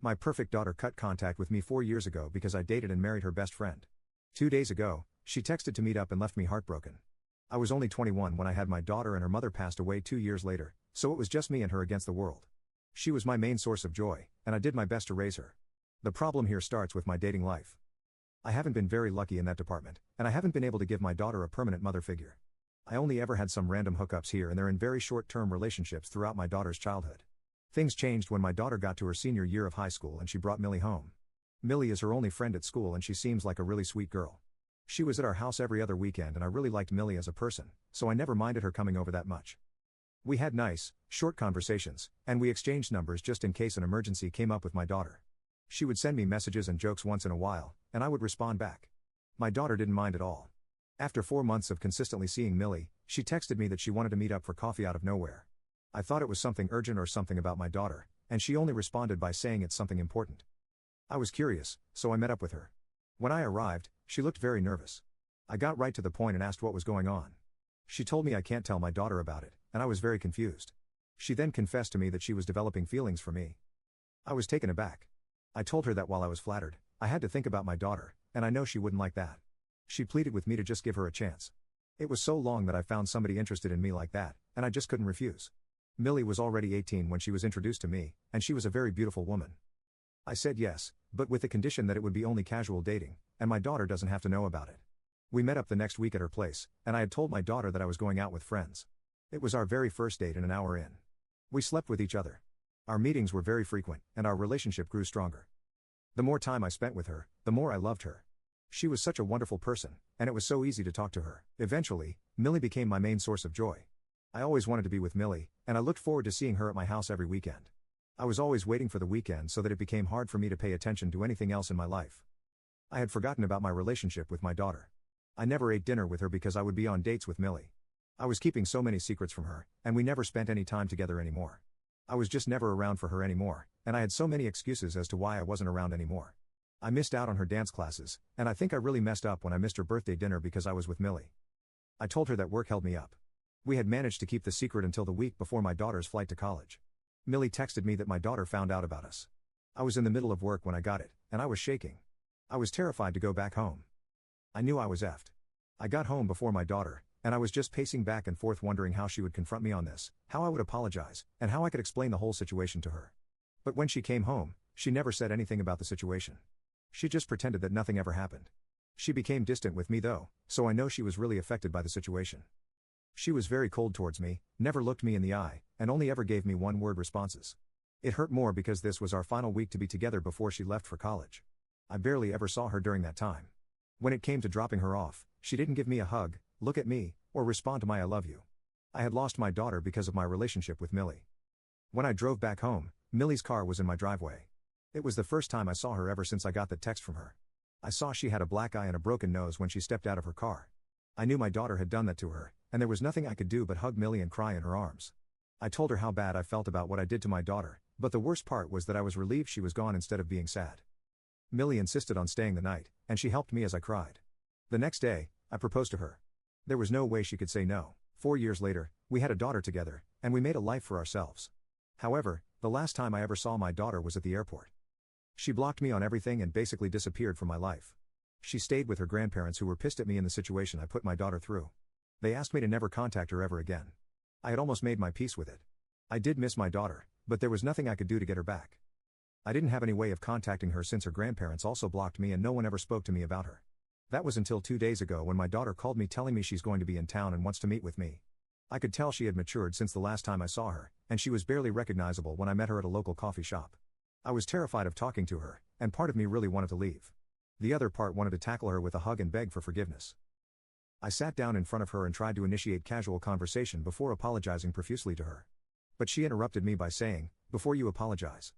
My perfect daughter cut contact with me 4 years ago because I dated and married her best friend. 2 days ago, she texted to meet up and left me heartbroken. I was only 21 when I had my daughter and her mother passed away 2 years later, so it was just me and her against the world. She was my main source of joy, and I did my best to raise her. The problem here starts with my dating life. I haven't been very lucky in that department, and I haven't been able to give my daughter a permanent mother figure. I only ever had some random hookups here and there in very short-term relationships throughout my daughter's childhood. Things changed when my daughter got to her senior year of high school and she brought Millie home. Millie is her only friend at school and she seems like a really sweet girl. She was at our house every other weekend and I really liked Millie as a person, so I never minded her coming over that much. We had nice, short conversations, and we exchanged numbers just in case an emergency came up with my daughter. She would send me messages and jokes once in a while, and I would respond back. My daughter didn't mind at all. After 4 months of consistently seeing Millie, she texted me that she wanted to meet up for coffee out of nowhere. I thought it was something urgent or something about my daughter, and she only responded by saying it's something important. I was curious, so I met up with her. When I arrived, she looked very nervous. I got right to the point and asked what was going on. She told me I can't tell my daughter about it, and I was very confused. She then confessed to me that she was developing feelings for me. I was taken aback. I told her that while I was flattered, I had to think about my daughter, and I know she wouldn't like that. She pleaded with me to just give her a chance. It was so long that I found somebody interested in me like that, and I just couldn't refuse. Millie was already 18 when she was introduced to me, and she was a very beautiful woman. I said yes, but with the condition that it would be only casual dating, and my daughter doesn't have to know about it. We met up the next week at her place, and I had told my daughter that I was going out with friends. It was our very first date and an hour in. We slept with each other. Our meetings were very frequent, and our relationship grew stronger. The more time I spent with her, the more I loved her. She was such a wonderful person, and it was so easy to talk to her. Eventually, Millie became my main source of joy. I always wanted to be with Millie, and I looked forward to seeing her at my house every weekend. I was always waiting for the weekend so that it became hard for me to pay attention to anything else in my life. I had forgotten about my relationship with my daughter. I never ate dinner with her because I would be on dates with Millie. I was keeping so many secrets from her, and we never spent any time together anymore. I was just never around for her anymore, and I had so many excuses as to why I wasn't around anymore. I missed out on her dance classes, and I think I really messed up when I missed her birthday dinner because I was with Millie. I told her that work held me up. We had managed to keep the secret until the week before my daughter's flight to college. Millie texted me that my daughter found out about us. I was in the middle of work when I got it, and I was shaking. I was terrified to go back home. I knew I was effed. I got home before my daughter, and I was just pacing back and forth wondering how she would confront me on this, how I would apologize, and how I could explain the whole situation to her. But when she came home, she never said anything about the situation. She just pretended that nothing ever happened. She became distant with me though, so I know she was really affected by the situation. She was very cold towards me, never looked me in the eye, and only ever gave me one-word responses. It hurt more because this was our final week to be together before she left for college. I barely ever saw her during that time. When it came to dropping her off, she didn't give me a hug, look at me, or respond to my I love you. I had lost my daughter because of my relationship with Millie. When I drove back home, Millie's car was in my driveway. It was the first time I saw her ever since I got that text from her. I saw she had a black eye and a broken nose when she stepped out of her car. I knew my daughter had done that to her, and there was nothing I could do but hug Millie and cry in her arms. I told her how bad I felt about what I did to my daughter, but the worst part was that I was relieved she was gone instead of being sad. Millie insisted on staying the night, and she helped me as I cried. The next day, I proposed to her. There was no way she could say no. 4 years later, we had a daughter together, and we made a life for ourselves. However, the last time I ever saw my daughter was at the airport. She blocked me on everything and basically disappeared from my life. She stayed with her grandparents who were pissed at me in the situation I put my daughter through. They asked me to never contact her ever again. I had almost made my peace with it. I did miss my daughter, but there was nothing I could do to get her back. I didn't have any way of contacting her since her grandparents also blocked me and no one ever spoke to me about her. That was until 2 days ago when my daughter called me telling me she's going to be in town and wants to meet with me. I could tell she had matured since the last time I saw her, and she was barely recognizable when I met her at a local coffee shop. I was terrified of talking to her, and part of me really wanted to leave. The other part wanted to tackle her with a hug and beg for forgiveness. I sat down in front of her and tried to initiate casual conversation before apologizing profusely to her. But she interrupted me by saying, "Before you apologize,